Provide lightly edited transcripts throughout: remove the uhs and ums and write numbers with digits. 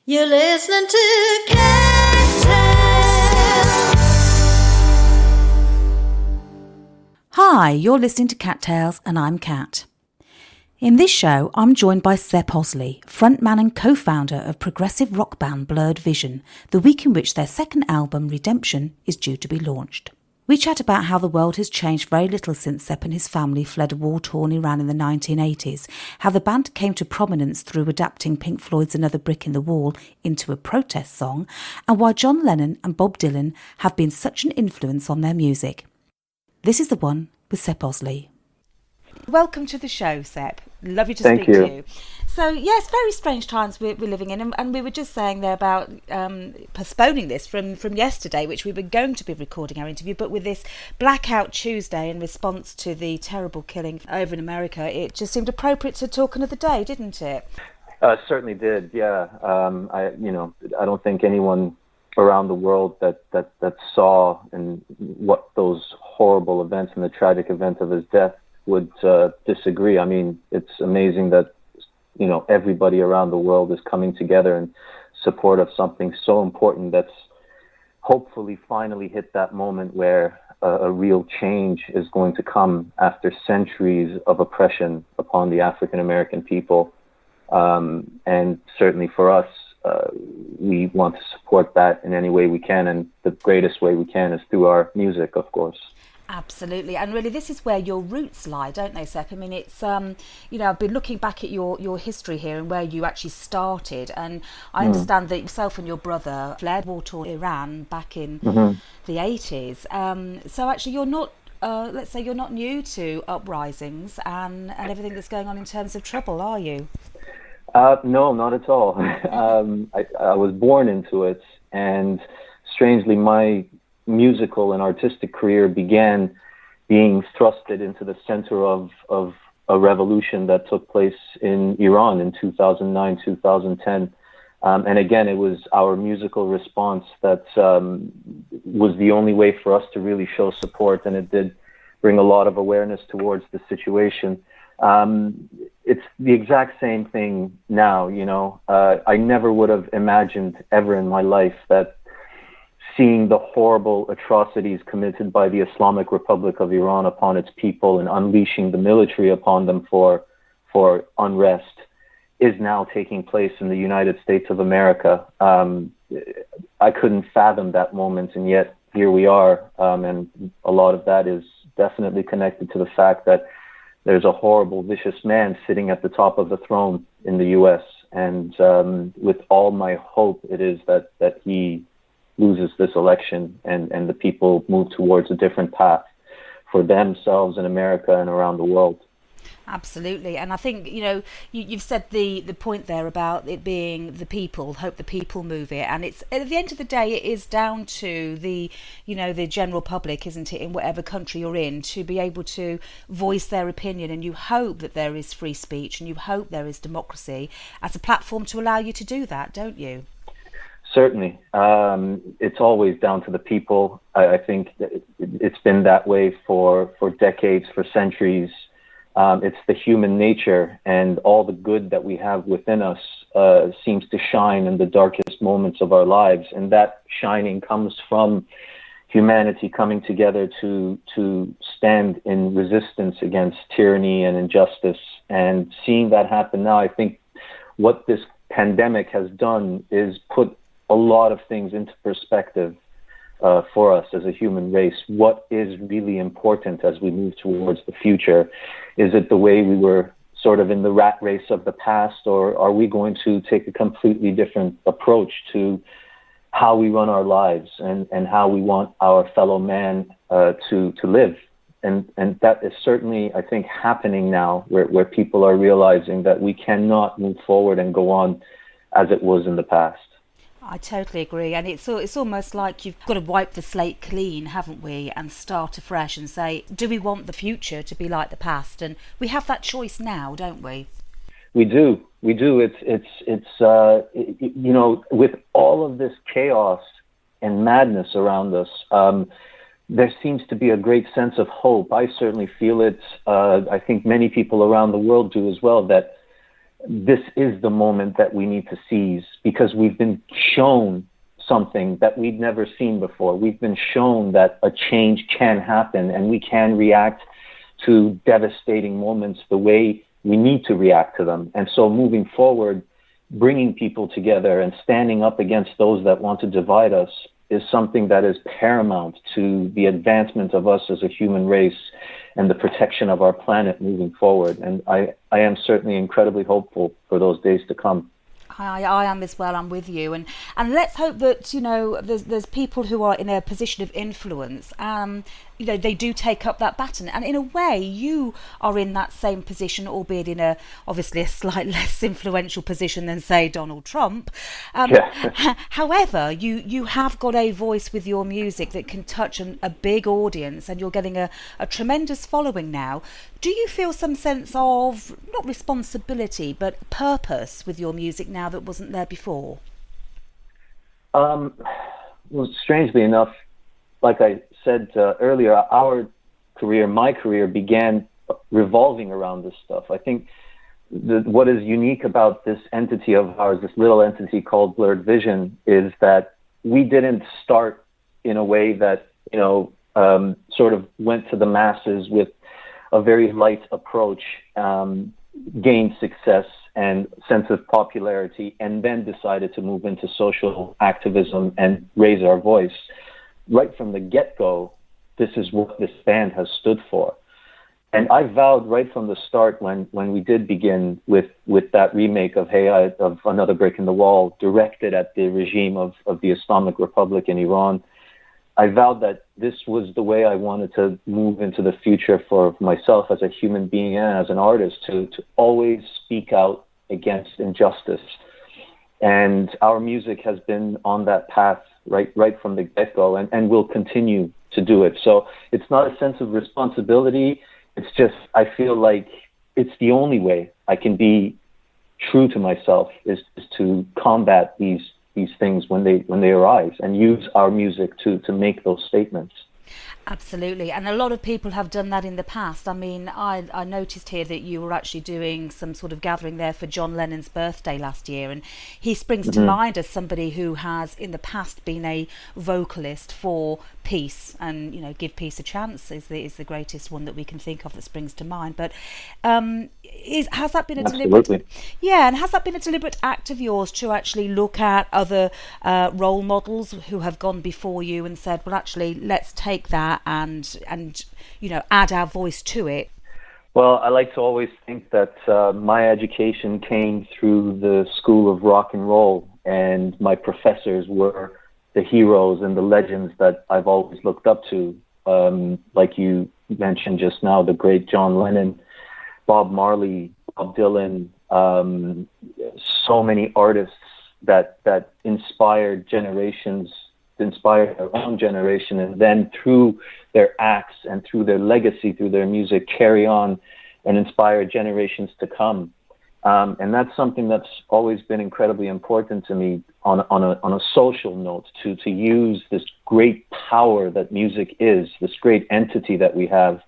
You're listening to Cat Tales. Hi, you're listening to Cat Tales and I'm Kat. In this show, I'm joined by Sepp Osley, frontman and co-founder of progressive rock band Blurred Vision, the week in which their second album, Redemption, is due to be launched. We chat about how the world has changed very little since Sepp and his family fled a war-torn Iran in the 1980s, how the band came to prominence through adapting Pink Floyd's Another Brick in the Wall into a protest song, and why John Lennon and Bob Dylan have been such an influence on their music. This is the one with Sepp Osley. Welcome to the show, Sepp. Lovely to speak to you. So, yes, very strange times we're living in, and we were just saying there about postponing this from yesterday, which we were going to be recording our interview, but with this Blackout Tuesday in response to the terrible killing over in America, it just seemed appropriate to talk another day, didn't it? Certainly did, yeah. I don't think anyone around the world that saw and what those horrible events and the tragic event of his death would disagree. I mean, it's amazing that, everybody around the world is coming together in support of something so important that's hopefully finally hit that moment where a real change is going to come after centuries of oppression upon the African American people. And certainly for us, we want to support that in any way we can, and the greatest way we can is through our music, of course. Absolutely, and really this is where your roots lie, don't they, Sepp? I mean, it's, I've been looking back at your history here and where you actually started, and I understand that yourself and your brother fled war-torn Iran back in the 80s. So actually you're not, let's say you're not new to uprisings and everything that's going on in terms of trouble, are you? No, not at all. I was born into it, and strangely, my musical and artistic career began being thrusted into the center of a revolution that took place in Iran in 2009, 2010. And again, it was our musical response that was the only way for us to really show support, and it did bring a lot of awareness towards the situation. It's the exact same thing now, I never would have imagined ever in my life that seeing the horrible atrocities committed by the Islamic Republic of Iran upon its people and unleashing the military upon them for unrest is now taking place in the United States of America. I couldn't fathom that moment, and yet here we are. And a lot of that is definitely connected to the fact that there's a horrible, vicious man sitting at the top of the throne in the U.S. And with all my hope, it is that he loses this election and the people move towards a different path for themselves in America and around the world. Absolutely, and I think you've said the point there about it being the people. Hope the people move it, and it's at the end of the day, it is down to the general public, isn't it, in whatever country you're in, to be able to voice their opinion. And you hope that there is free speech, and you hope there is democracy as a platform to allow you to do that, don't you? Certainly. It's always down to the people. I think that it's been that way for decades, for centuries. It's the human nature, and all the good that we have within us seems to shine in the darkest moments of our lives. And that shining comes from humanity coming together to stand in resistance against tyranny and injustice. And seeing that happen now, I think what this pandemic has done is put a lot of things into perspective for us as a human race. What is really important as we move towards the future? Is it the way we were sort of in the rat race of the past, or are we going to take a completely different approach to how we run our lives and how we want our fellow man to live? And that is certainly, I think, happening now, where people are realizing that we cannot move forward and go on as it was in the past. I totally agree, and it's almost like you've got to wipe the slate clean, haven't we, and start afresh and say, do we want the future to be like the past? And we have that choice now, don't we? We do. It's with all of this chaos and madness around us, there seems to be a great sense of hope. I certainly feel it. I think many people around the world do as well, that this is the moment that we need to seize, because we've been shown something that we'd never seen before. We've been shown that a change can happen and we can react to devastating moments the way we need to react to them. And so moving forward, bringing people together and standing up against those that want to divide us is something that is paramount to the advancement of us as a human race and the protection of our planet moving forward. And I am certainly incredibly hopeful for those days to come. I am as well. I'm with you, and let's hope that, you know, there's people who are in a position of influence. You know, they do take up that baton, and in a way, you are in that same position, albeit in obviously a slightly less influential position than, say, Donald Trump. However, you have got a voice with your music that can touch a big audience, and you're getting a tremendous following now. Do you feel some sense of, not responsibility, but purpose with your music now that wasn't there before? Well, strangely enough, like I said earlier, my career began revolving around this stuff. I think what is unique about this entity of ours, this little entity called Blurred Vision, is that we didn't start in a way that, you know, sort of went to the masses with a very light approach, gained success and sense of popularity, and then decided to move into social activism and raise our voice. Right from the get-go, this is what this band has stood for. And I vowed right from the start, when we did begin with that remake of of Another Brick in the Wall, directed at the regime of the Islamic Republic in Iran, I vowed that this was the way I wanted to move into the future for myself as a human being and as an artist, to always speak out against injustice. And our music has been on that path right from the get-go, and will continue to do it. So it's not a sense of responsibility. It's just, I feel like it's the only way I can be true to myself, is to combat these things when they arise, and use our music to make those statements. Absolutely, and a lot of people have done that in the past. I mean, I noticed here that you were actually doing some sort of gathering there for John Lennon's birthday last year, and he springs to mind as somebody who has in the past been a vocalist for peace, and, you know, Give Peace a Chance is the greatest one that we can think of that springs to mind. But has that been a deliberate? Yeah, and has that been a deliberate act of yours to actually look at other role models who have gone before you and said, well, actually, let's take that and you know, add our voice to it? Well, I like to always think that my education came through the school of rock and roll, and my professors were the heroes and the legends that I've always looked up to. Like you mentioned just now, the great John Lennon, Bob Marley, Bob Dylan, so many artists that inspired generations, inspired their own generation, and then through their acts and through their legacy, through their music, carry on and inspire generations to come. And that's something that's always been incredibly important to me on a social note, to use this great power that music is, this great entity that we have,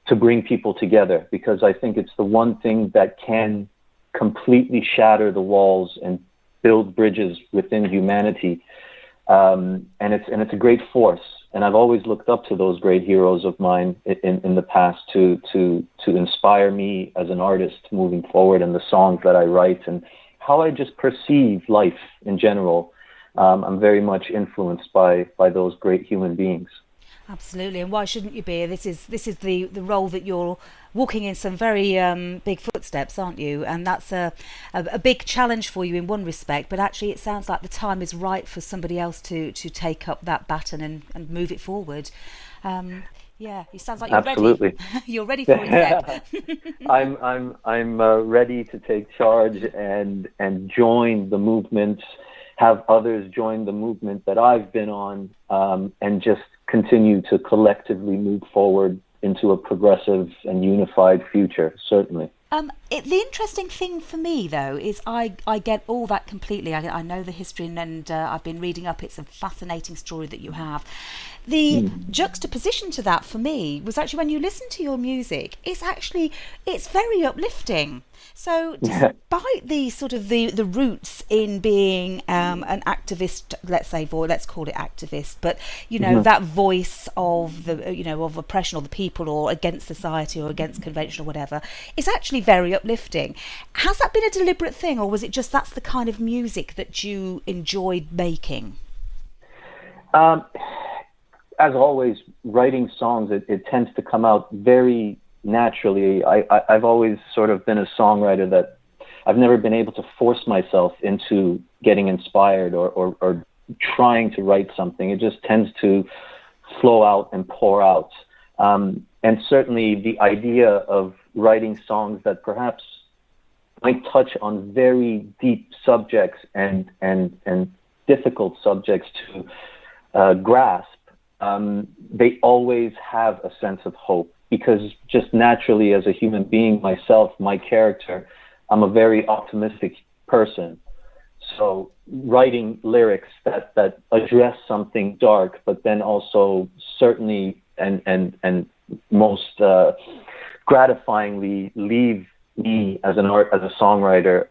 to bring people together, because I think it's the one thing that can completely shatter the walls and build bridges within humanity. And it's a great force. And I've always looked up to those great heroes of mine in the past to inspire me as an artist moving forward, and the songs that I write and how I just perceive life in general. I'm very much influenced by those great human beings. Absolutely, and why shouldn't you be? This is the role that you're walking in some very big footsteps, aren't you? And that's a big challenge for you in one respect, but actually it sounds like the time is right for somebody else to take up that baton and move it forward. Yeah, it sounds like you're Absolutely. Ready. You're ready for it, Sepp. I'm ready to take charge and join the movement, have others join the movement that I've been on, and just continue to collectively move forward into a progressive and unified future, certainly. The interesting thing for me, though, is I get all that completely. I know the history, and I've been reading up. It's a fascinating story that you have. The juxtaposition to that for me was actually when you listen to your music, it's very uplifting. So despite the sort of the roots in being an activist, let's call it activist, but that voice of the of oppression or the people or against society or against convention or whatever, is actually very uplifting. Has that been a deliberate thing, or was it just that's the kind of music that you enjoyed making? As always, writing songs, it tends to come out very naturally. I've always sort of been a songwriter that I've never been able to force myself into getting inspired or trying to write something. It just tends to flow out and pour out. And certainly the idea of writing songs that perhaps might touch on very deep subjects and difficult subjects to grasp, they always have a sense of hope, because just naturally as a human being myself, my character, I'm a very optimistic person. So writing lyrics that address something dark, but then also certainly and most gratifyingly leave me as a songwriter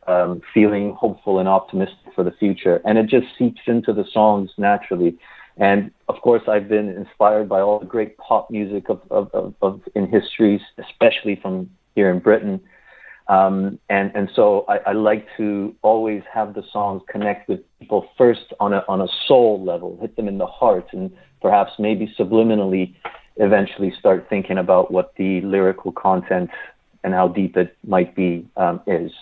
feeling hopeful and optimistic for the future. And it just seeps into the songs naturally. And of course, I've been inspired by all the great pop music of in history, especially from here in Britain. And so I like to always have the songs connect with people first on a soul level, hit them in the heart, and perhaps maybe subliminally eventually start thinking about what the lyrical content and how deep it might be is.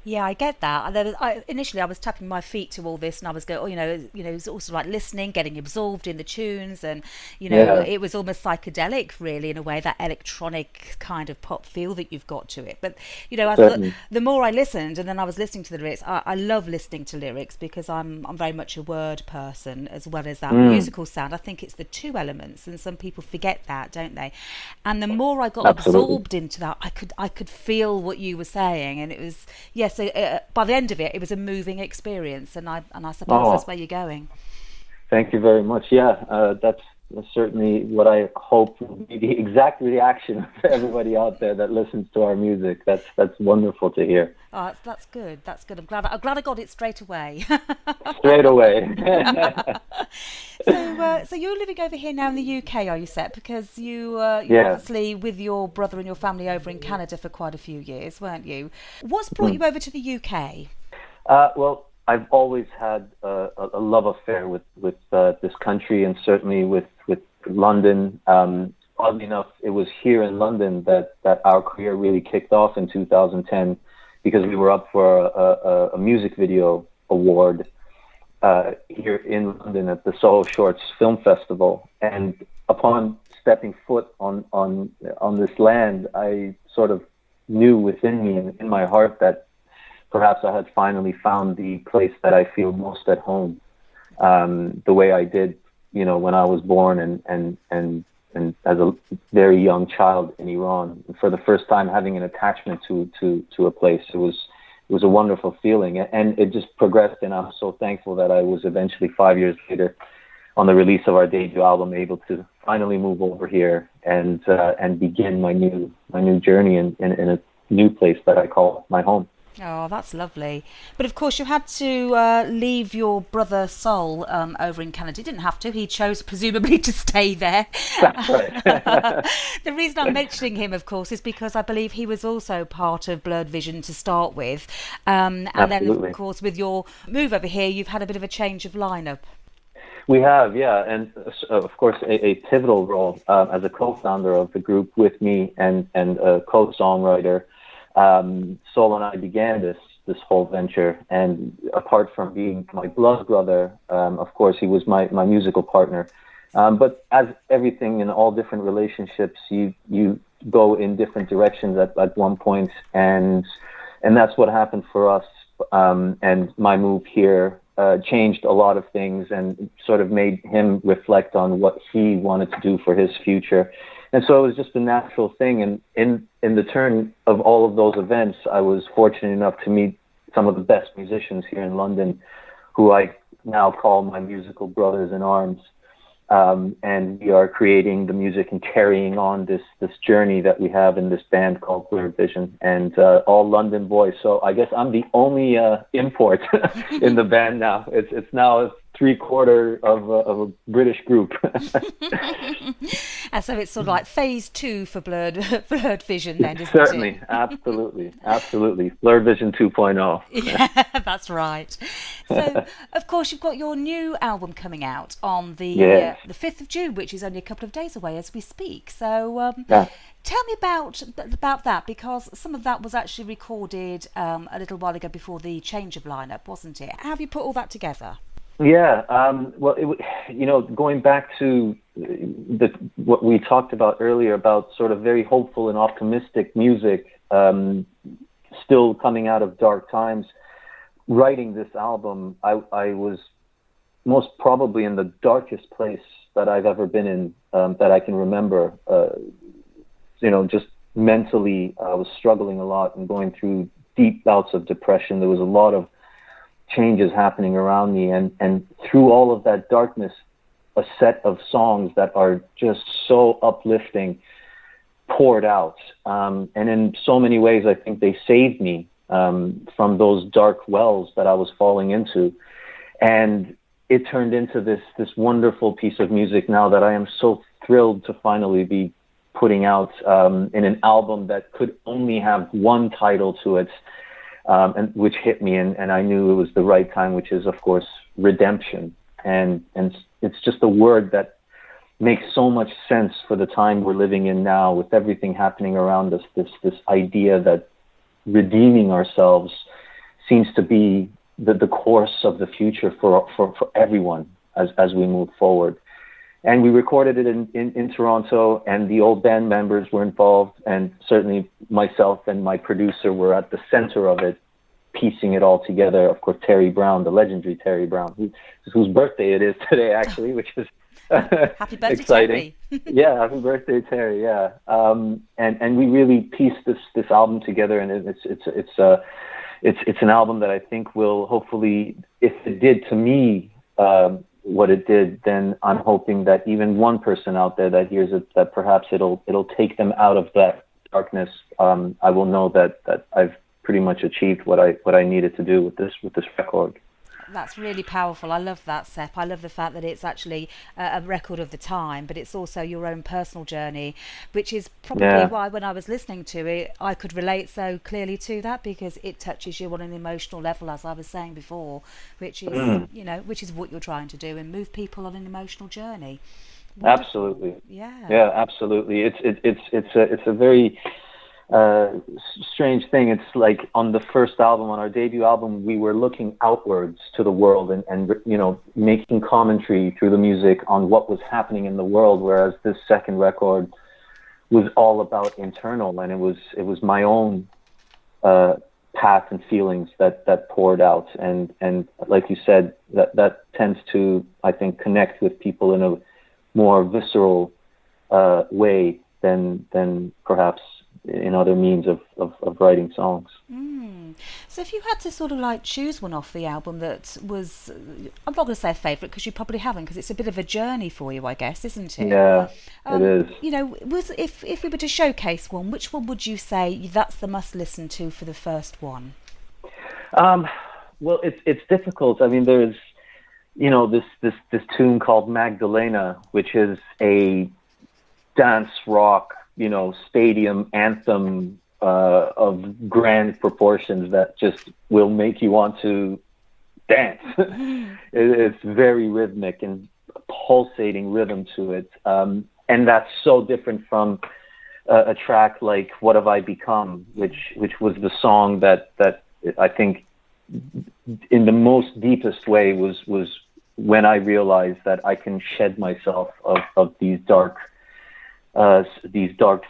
Yeah, I get that. Initially, I was tapping my feet to all this, and I was going, it was also like listening, getting absorbed in the tunes, and it was almost psychedelic, really, in a way, that electronic kind of pop feel that you've got to it. But as the more I listened, and then I was listening to the lyrics, I love listening to lyrics because I'm very much a word person as well as that musical sound. I think it's the two elements, and some people forget that, don't they? And the more I got absorbed into that, I could feel what you were saying, and it was. Yes, so by the end of it, it was a moving experience, and I suppose that's where you're going. Thank you very much. Yeah, that's certainly what I hope will be the exact reaction for everybody out there that listens to our music. That's wonderful to hear. Oh, that's good. That's good. I'm glad I got it straight away. Straight away. So you're living over here now in the UK, are you, Sepp? Because you're obviously with your brother and your family over in Canada for quite a few years, weren't you? What's brought you over to the UK? Well, I've always had a love affair with this country, and certainly with London. Oddly enough, it was here in London that our career really kicked off in 2010, because we were up for a music video award here in London at the Soho Shorts Film Festival. And upon stepping foot on this land, I sort of knew within me and in my heart that perhaps I had finally found the place that I feel most at home, the way I did, when I was born and as a very young child in Iran. For the first time, having an attachment to a place, it was a wonderful feeling, and it just progressed. And I'm so thankful that I was eventually 5 years later, on the release of our debut album, able to finally move over here and begin my new journey in a new place that I call my home. Oh, that's lovely. But of course, you had to leave your brother Sol over in Canada. You didn't have to. He chose, presumably, to stay there. That's right. The reason I'm mentioning him, of course, is because I believe he was also part of Blurred Vision to start with. And then, of course, with your move over here, you've had a bit of a change of lineup. We have, yeah. And, of course, a pivotal role as a co-founder of the group with me and a co-songwriter. Sol and I began this whole venture, and apart from being my blood brother, of course, he was my musical partner. But as everything in all different relationships, you go in different directions at one point, and that's what happened for us. And my move here changed a lot of things and sort of made him reflect on what he wanted to do for his future. And so it was just a natural thing. And in the turn of all of those events, I was fortunate enough to meet some of the best musicians here in London, who I now call my musical brothers in arms. and we are creating the music and carrying on this journey that we have in this band called Blurred Vision, and all London boys. So I guess I'm the only import in the band now. It's now 3/4 of a British group. And so it's sort of like phase 2 for Blurred Vision then, isn't Certainly, it? absolutely. Blurred Vision 2.0. Yeah, that's right. So, of course, you've got your new album coming out on the 5th of June, which is only a couple of days away as we speak. So, tell me about that, because some of that was actually recorded a little while ago before the change of lineup, wasn't it? How have you put all that together? Yeah, well, going back to what we talked about earlier about sort of very hopeful and optimistic music, still coming out of dark times. Writing this album, I was most probably in the darkest place that I've ever been in, that I can remember. Just mentally, I was struggling a lot and going through deep bouts of depression. There was a lot of changes happening around me, and through all of that darkness, a set of songs that are just so uplifting poured out, and in so many ways I think they saved me from those dark wells that I was falling into, and it turned into this wonderful piece of music now that I am so thrilled to finally be putting out in an album that could only have one title to it, and which hit me, and I knew it was the right time, which is, of course, redemption. And it's just a word that makes so much sense for the time we're living in now, with everything happening around us. This idea that redeeming ourselves seems to be the course of the future for everyone as we move forward. And we recorded it in Toronto, and the old band members were involved, and certainly myself and my producer were at the center of it, piecing it all together. Of course, Terry Brown, the legendary Terry Brown, whose birthday it is today, actually, which is happy birthday, exciting. Terry. Yeah, happy birthday, Terry. Yeah, and we really pieced this album together, and it's an album that I think will hopefully, if it did to me what it did, then I'm hoping that even one person out there that hears it, that perhaps it'll take them out of that darkness. I will know that I've pretty much achieved what I needed to do with this record. That's really powerful. I love that, Sepp. I love the fact that it's actually a record of the time, but it's also your own personal journey, which is probably why when I was listening to it, I could relate so clearly to that, because it touches you on an emotional level, as I was saying before, which is which is what you're trying to do, and move people on an emotional journey. Wonderful. Absolutely. Yeah, absolutely. It's a very strange thing. It's like on the first album, on our debut album, we were looking outwards to the world and making commentary through the music on what was happening in the world, whereas this second record was all about internal, and it was my own path and feelings that poured out, and like you said, that tends to, I think, connect with people in a more visceral way than perhaps in other means of writing songs. So if you had to sort of like choose one off the album that was, I'm not going to say a favourite, because you probably haven't, because it's a bit of a journey for you, I guess, isn't it? Yeah, it is. If we were to showcase one, which one would you say that's the must listen to for the first one? Well, it's difficult. I mean, there's this tune called Magdalena, which is a dance rock, stadium anthem of grand proportions that just will make you want to dance. It's very rhythmic and pulsating rhythm to it, and that's so different from a track like What Have I Become, which was the song that I think in the most deepest way was when I realized that I can shed myself of these dark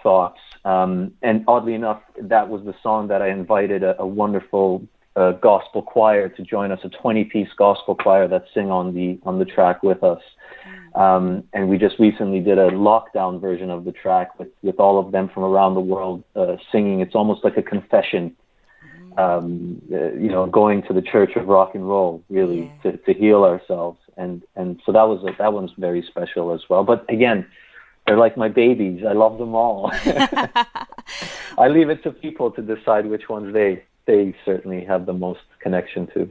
thoughts. And oddly enough, that was the song that I invited a wonderful gospel choir to join us, a 20-piece gospel choir that sing on the track with us. And we just recently did a lockdown version of the track with all of them from around the world singing. It's almost like a confession, going to the church of rock and roll, really, to heal ourselves. and so that one's very special as well. But again, they're like my babies. I love them all. I leave it to people to decide which ones they certainly have the most connection to.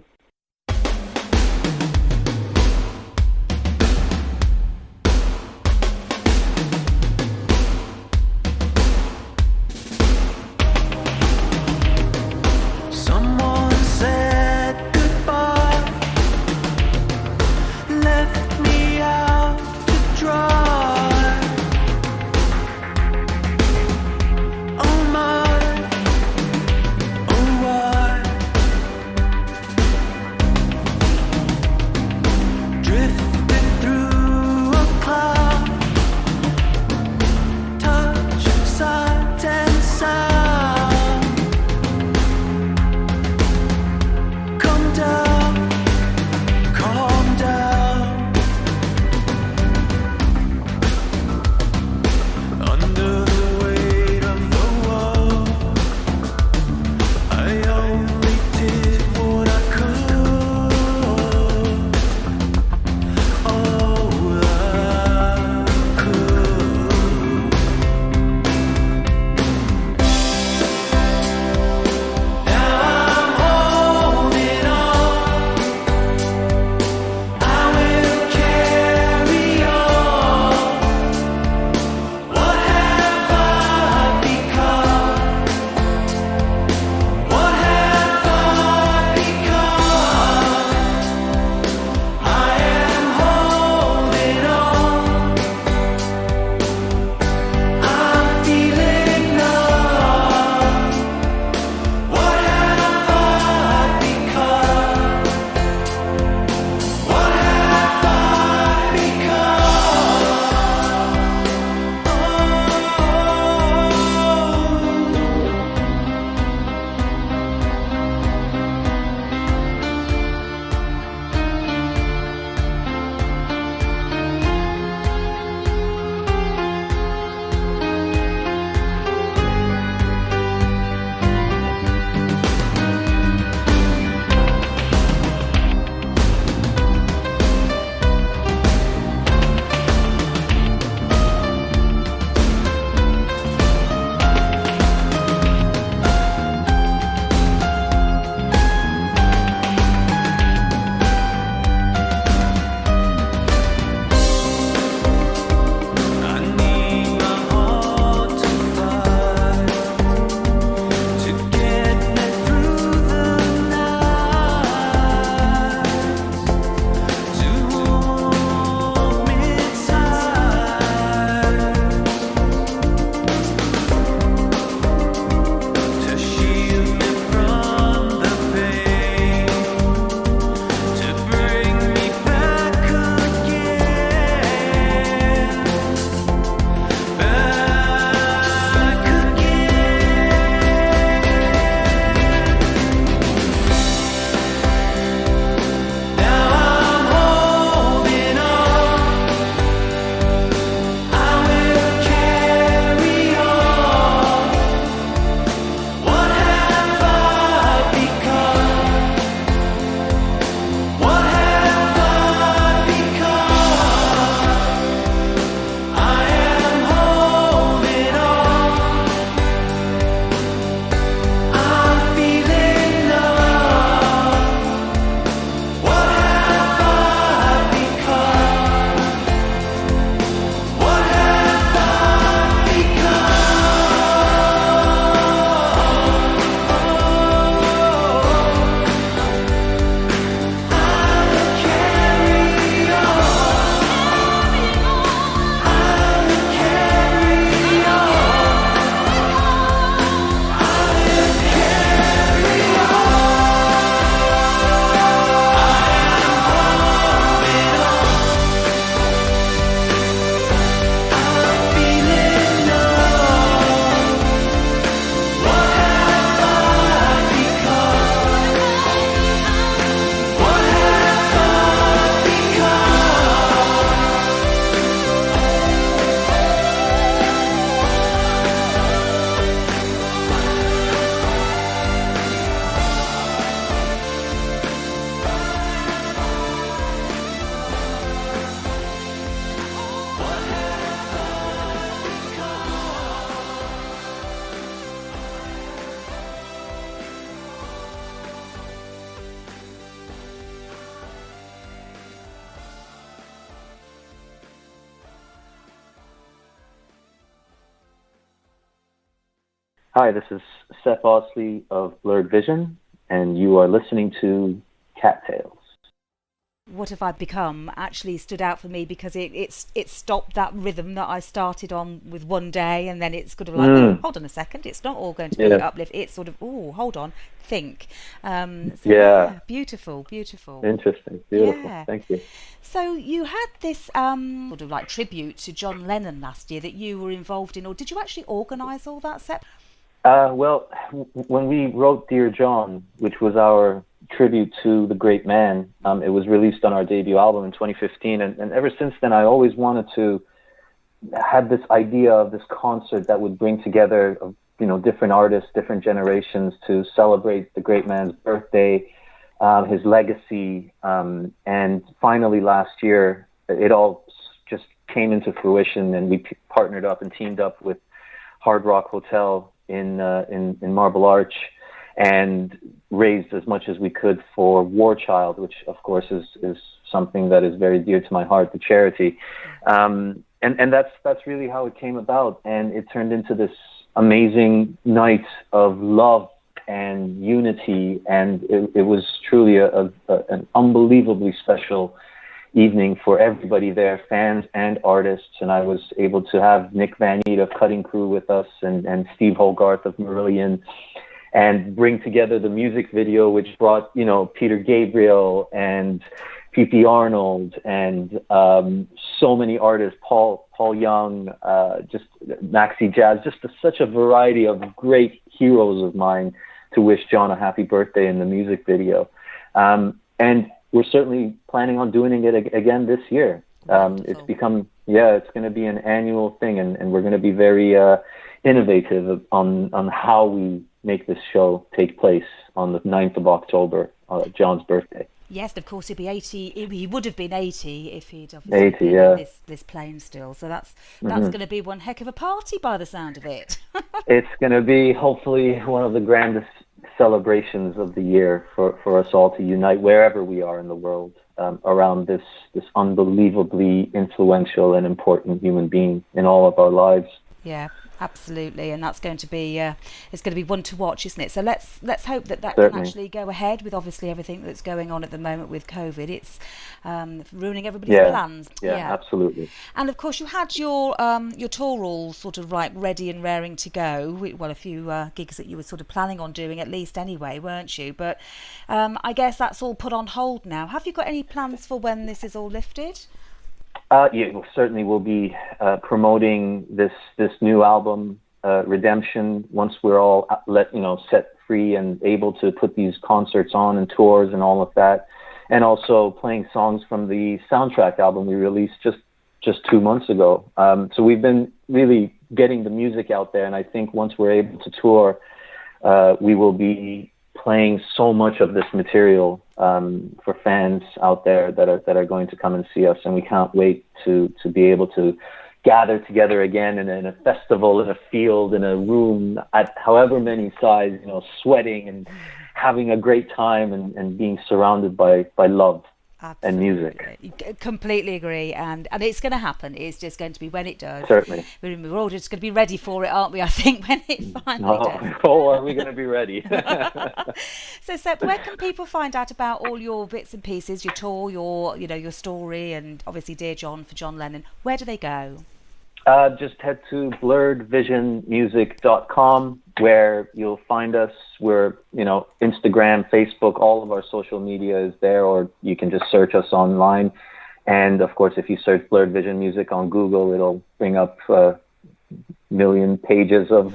Hi, this is Sepp Osley of Blurred Vision, and you are listening to Cattails. What Have I Become actually stood out for me because it stopped that rhythm that I started on with One Day, and then it's sort of like, oh, hold on a second, it's not all going to be uplift. It's sort of, oh, hold on, think. Beautiful. Interesting, beautiful. Yeah. Thank you. So you had this sort of like tribute to John Lennon last year that you were involved in, or did you actually organise all that, Sepp? Well, when we wrote Dear John, which was our tribute to the great man, it was released on our debut album in 2015, and ever since then I always wanted to have this idea of this concert that would bring together different artists, different generations to celebrate the great man's birthday, his legacy, and finally last year it all just came into fruition, and we partnered up and teamed up with Hard Rock Hotel in Marble Arch and raised as much as we could for War Child, which of course is something that is very dear to my heart, the charity. And that's really how it came about, and it turned into this amazing night of love and unity, and it was truly an unbelievably special evening for everybody there, fans and artists, and I was able to have Nick Van Eat of Cutting Crew with us and Steve Hogarth of Marillion, and bring together the music video, which brought Peter Gabriel and P.P. Arnold and so many artists, Paul Young, just Maxi Jazz, just such a variety of great heroes of mine to wish John a happy birthday in the music video, and we're certainly planning on doing it again this year. It's become, it's going to be an annual thing, and we're going to be very innovative on how we make this show take place on the 9th of October, John's birthday. Yes, of course, he'd be 80. He would have been 80 if he'd obviously been in this plane still. So that's going to be one heck of a party by the sound of it. It's going to be hopefully one of the grandest celebrations of the year for us all to unite wherever we are in the world around this unbelievably influential and important human being in all of our lives. Yeah, absolutely, and that's going to be it's going to be one to watch, isn't it? So let's hope that Certainly. Can actually go ahead with obviously everything that's going on at the moment with COVID. It's ruining everybody's plans. Yeah, absolutely. And of course, you had your tour all sort of like ready and raring to go. Well, a few gigs that you were sort of planning on doing at least anyway, weren't you? But I guess that's all put on hold now. Have you got any plans for when this is all lifted? Certainly we'll be promoting this new album, Redemption, once we're all set free and able to put these concerts on and tours and all of that, and also playing songs from the soundtrack album we released just 2 months ago. So we've been really getting the music out there, and I think once we're able to tour, we will be playing so much of this material for fans out there that are going to come and see us, and we can't wait to be able to gather together again in a festival, in a field, in a room, at however many size, sweating and having a great time and being surrounded by love. Absolutely. And music. Completely agree, and it's going to happen. It's just going to be when it does. Certainly. We're all just going to be ready for it, aren't we? I think when it finally does. Oh, are we going to be ready? So, Sepp, where can people find out about all your bits and pieces, your tour, your story, and obviously Dear John for John Lennon? Where do they go? Just head to blurredvisionmusic.com, where you'll find us. We're, Instagram, Facebook, all of our social media is there, or you can just search us online. And of course, if you search Blurred Vision Music on Google, it'll bring up million pages of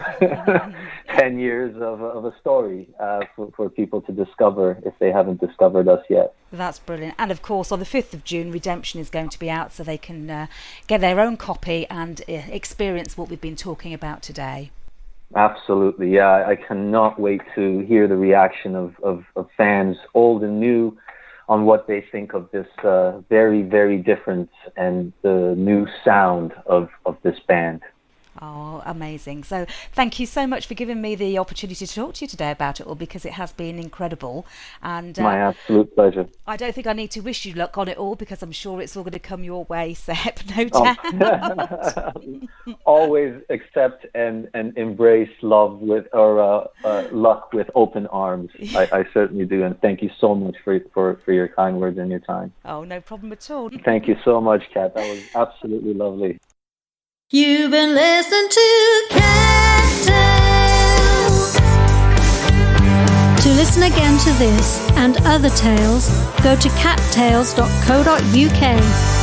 10 years of a story for people to discover if they haven't discovered us yet. That's brilliant. And of course, on the 5th of June, Redemption is going to be out, so they can get their own copy and experience what we've been talking about today. Absolutely, yeah. I cannot wait to hear the reaction of fans, old and new, on what they think of this very, very different and the new sound of this band. Oh, amazing. So thank you so much for giving me the opportunity to talk to you today about it all, because it has been incredible. And My absolute pleasure. I don't think I need to wish you luck on it all, because I'm sure it's all going to come your way, Sepp, no doubt. Always accept and embrace love with or luck with open arms. I certainly do, and thank you so much for your kind words and your time. Oh, no problem at all. Thank you so much, Kat. That was absolutely lovely. You've been listening to Cat Tales. To listen again to this and other tales, go to cattales.co.uk.